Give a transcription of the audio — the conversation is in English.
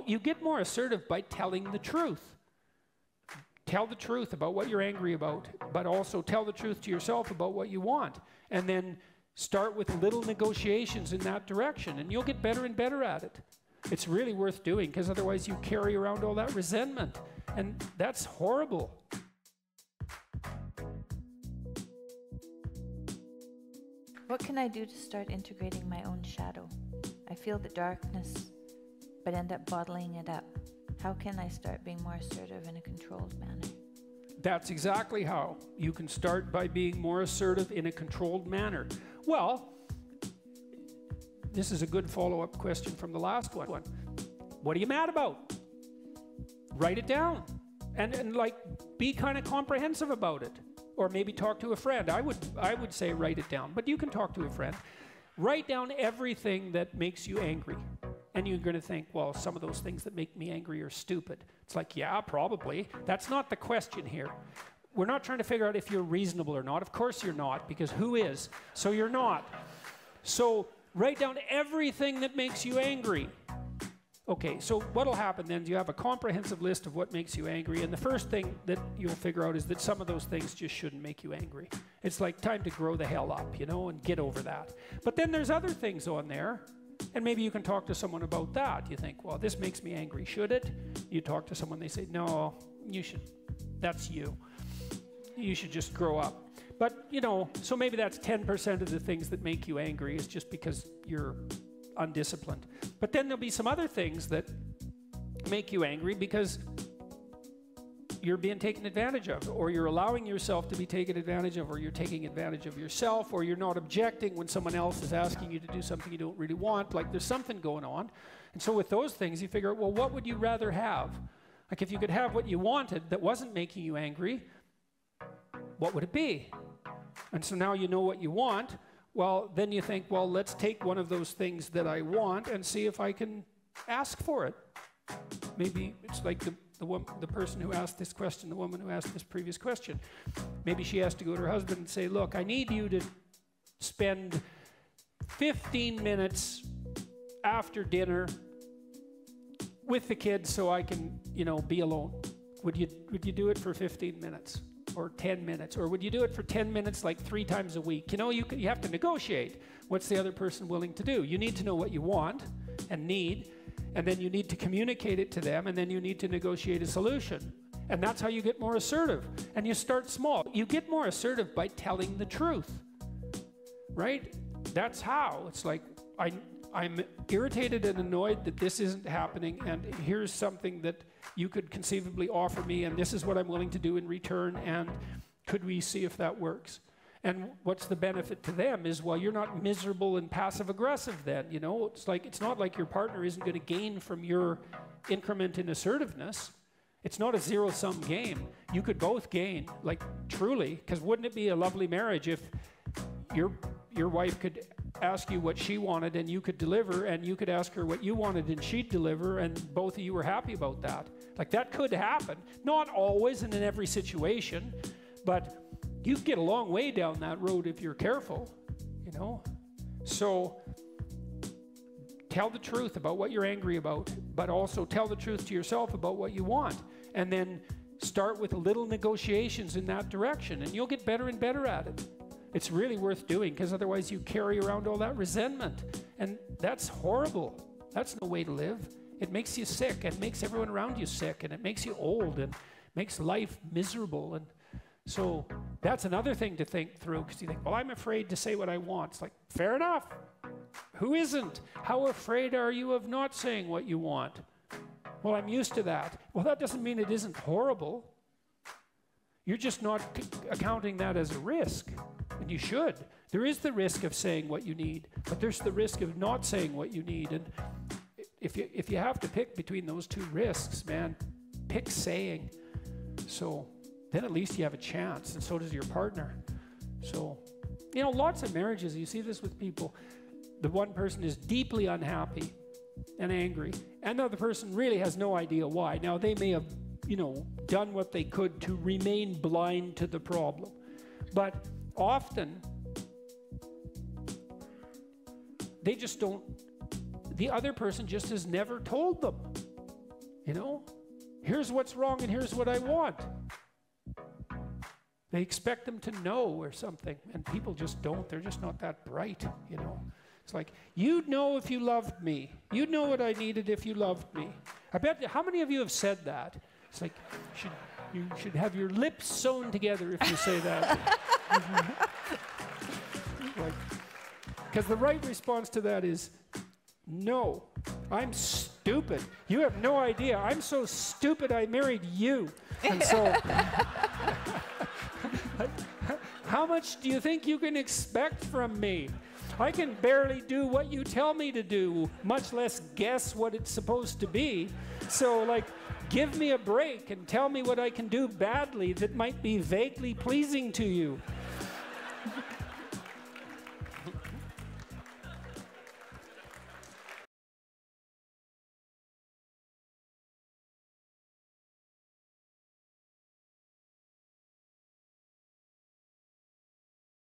You get more assertive by telling the truth. Tell the truth about what you're angry about, but also tell the truth to yourself about what you want. And then start with little negotiations in that direction, and you'll get better and better at it. It's really worth doing, because otherwise you carry around all that resentment, and that's horrible. What can I do to start integrating my own shadow? I feel the darkness, but end up bottling it up. How can I start being more assertive in a controlled manner? That's exactly how. You can start by being more assertive in a controlled manner. Well, this is a good follow-up question from the last one. What are you mad about? Write it down. And like, be kind of comprehensive about it. Or maybe talk to a friend. I would say write it down, but you can talk to a friend. Write down everything that makes you angry. And you're going to think, well, some of those things that make me angry are stupid. It's like, yeah, probably. That's not the question here. We're not trying to figure out if you're reasonable or not. Of course you're not, because who is? So you're not. So write down everything that makes you angry. Okay, so what'll happen then is you have a comprehensive list of what makes you angry, and the first thing that you'll figure out is that some of those things just shouldn't make you angry. It's like time to grow the hell up, you know, and get over that. But then there's other things on there, and maybe you can talk to someone about that. You think, well, this makes me angry, should it? You talk to someone, they say, no, you should, that's you. You should just grow up. But, you know, so maybe that's 10% of the things that make you angry is just because you're undisciplined. But then there'll be some other things that make you angry because you're being taken advantage of, or you're allowing yourself to be taken advantage of, or you're taking advantage of yourself, or you're not objecting when someone else is asking you to do something you don't really want. Like there's something going on. And so with those things, you figure out, well, what would you rather have? Like if you could have what you wanted that wasn't making you angry, what would it be? And so now you know what you want. Well, then you think, well, let's take one of those things that I want and see if I can ask for it. Maybe it's like the person who asked this question, the woman who asked this previous question. Maybe she has to go to her husband and say, look, I need you to spend 15 minutes after dinner with the kids so I can, you know, be alone. Would you do it for 15 minutes? Or 10 minutes, or would you do it for 10 minutes like 3 times a week? You know, you have to negotiate. What's the other person willing to do? You need to know what you want and need, and then you need to communicate it to them, and then you need to negotiate a solution. And that's how you get more assertive. And you start small. You get more assertive by telling the truth, right? That's how. It's like, I'm irritated and annoyed that this isn't happening, and here's something that you could conceivably offer me, and this is what I'm willing to do in return, and could we see if that works? And what's the benefit to them is, well, you're not miserable and passive-aggressive then, you know? It's like, it's not like your partner isn't going to gain from your increment in assertiveness. It's not a zero-sum game. You could both gain, like, truly, because wouldn't it be a lovely marriage if your wife could ask you what she wanted and you could deliver, and you could ask her what you wanted and she'd deliver, and both of you were happy about that? Like, that could happen. Not always and in every situation, but you get a long way down that road if you're careful, you know? So tell the truth about what you're angry about, but also tell the truth to yourself about what you want, and then start with little negotiations in that direction, and you'll get better and better at it. It's really worth doing, because otherwise you carry around all that resentment, and that's horrible. That's no way to live. It makes you sick, and makes everyone around you sick, and it makes you old, and makes life miserable. And so that's another thing to think through, because you think, well, I'm afraid to say what I want. It's like, fair enough. Who isn't? How afraid are you of not saying what you want? Well, I'm used to that. Well, that doesn't mean it isn't horrible. You're just not accounting that as a risk, and you should. There is the risk of saying what you need, but there's the risk of not saying what you need. And if you have to pick between those two risks, man, pick saying. So then at least you have a chance, and so does your partner. So, you know, lots of marriages, you see this with people. The one person is deeply unhappy and angry, and the other person really has no idea why. Now, they may have, you know, done what they could to remain blind to the problem. But often, they just don't, the other person just has never told them. You know, here's what's wrong and here's what I want. They expect them to know or something, and people just don't. They're just not that bright, you know. It's like, you'd know if you loved me. You'd know what I needed if you loved me. I bet, how many of you have said that? It's like, you should have your lips sewn together if you say that. Because the right response to that is, no, I'm stupid. You have no idea. I'm so stupid I married you. And so, how much do you think you can expect from me? I can barely do what you tell me to do, much less guess what it's supposed to be. So, like, give me a break and tell me what I can do badly that might be vaguely pleasing to you.